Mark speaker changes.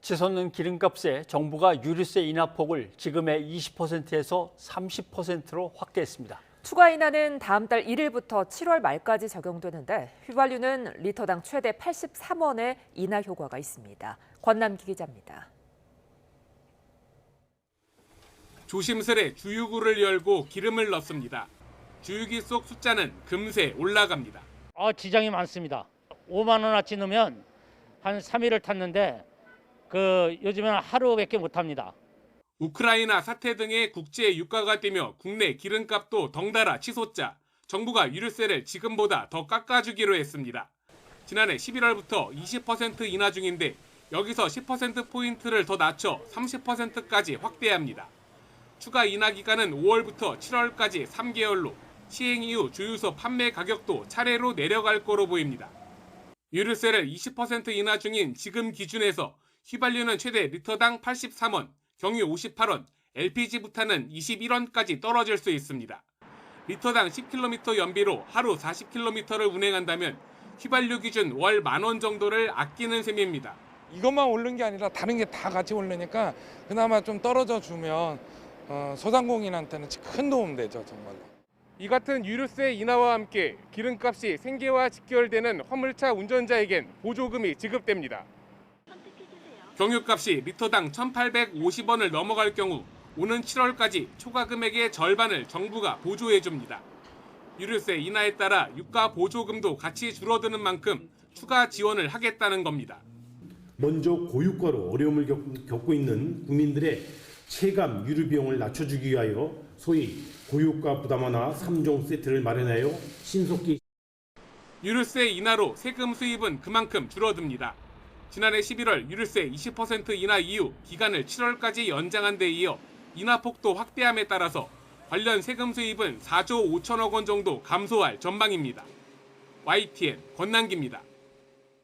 Speaker 1: 치솟는 기름값에 정부가 유류세 인하폭을 지금의 20%에서 30%로 확대했습니다.
Speaker 2: 추가 인하는 다음 달 1일부터 7월 말까지 적용되는데 휘발유는 리터당 최대 83원의 인하 효과가 있습니다. 권남기 기자입니다.
Speaker 3: 조심스레 주유구를 열고 기름을 넣습니다. 주유기 속 숫자는 금세 올라갑니다.
Speaker 4: 지장이 많습니다. 5만 원어치 넣으면 한 3일을 탔는데 요즘에는 하루밖에 못 합니다.
Speaker 3: 우크라이나 사태 등의 국제 유가가 뛰며 국내 기름값도 덩달아 치솟자 정부가 유류세를 지금보다 더 깎아주기로 했습니다. 지난해 11월부터 20% 인하 중인데 여기서 10%포인트를 더 낮춰 30%까지 확대합니다. 추가 인하 기간은 5월부터 7월까지 3개월로 시행 이후 주유소 판매 가격도 차례로 내려갈 거로 보입니다. 유류세를 20% 인하 중인 지금 기준에서 휘발유는 최대 리터당 83원, 경유 58원, LPG 부탄은 21원까지 떨어질 수 있습니다. 리터당 10km 연비로 하루 40km를 운행한다면 휘발유 기준 월 10,000원 정도를 아끼는 셈입니다.
Speaker 5: 이것만 오른 게 아니라 다른 게 다 같이 오르니까 그나마 좀 떨어져 주면 소상공인한테는 큰 도움 되죠, 정말로.
Speaker 6: 이 같은 유류세 인하와 함께 기름값이 생계와 직결되는 화물차 운전자에겐 보조금이 지급됩니다.
Speaker 3: 경유값이 리터당 1,850원을 넘어갈 경우 오는 7월까지 초과 금액의 절반을 정부가 보조해줍니다. 유류세 인하에 따라 유가 보조금도 같이 줄어드는 만큼 추가 지원을 하겠다는 겁니다.
Speaker 7: 먼저 고유가로 어려움을 겪고 있는 국민들의 체감 유류 비용을 낮춰주기 위하여 소위 고유가 부담 완화 3종 세트를 마련하여 신속히
Speaker 3: 유류세 인하로 세금 수입은 그만큼 줄어듭니다. 지난해 11월 유류세 20% 인하 이후 기간을 7월까지 연장한 데 이어 인하폭도 확대함에 따라서 관련 세금 수입은 4조 5천억 원 정도 감소할 전망입니다. YTN 권남기입니다.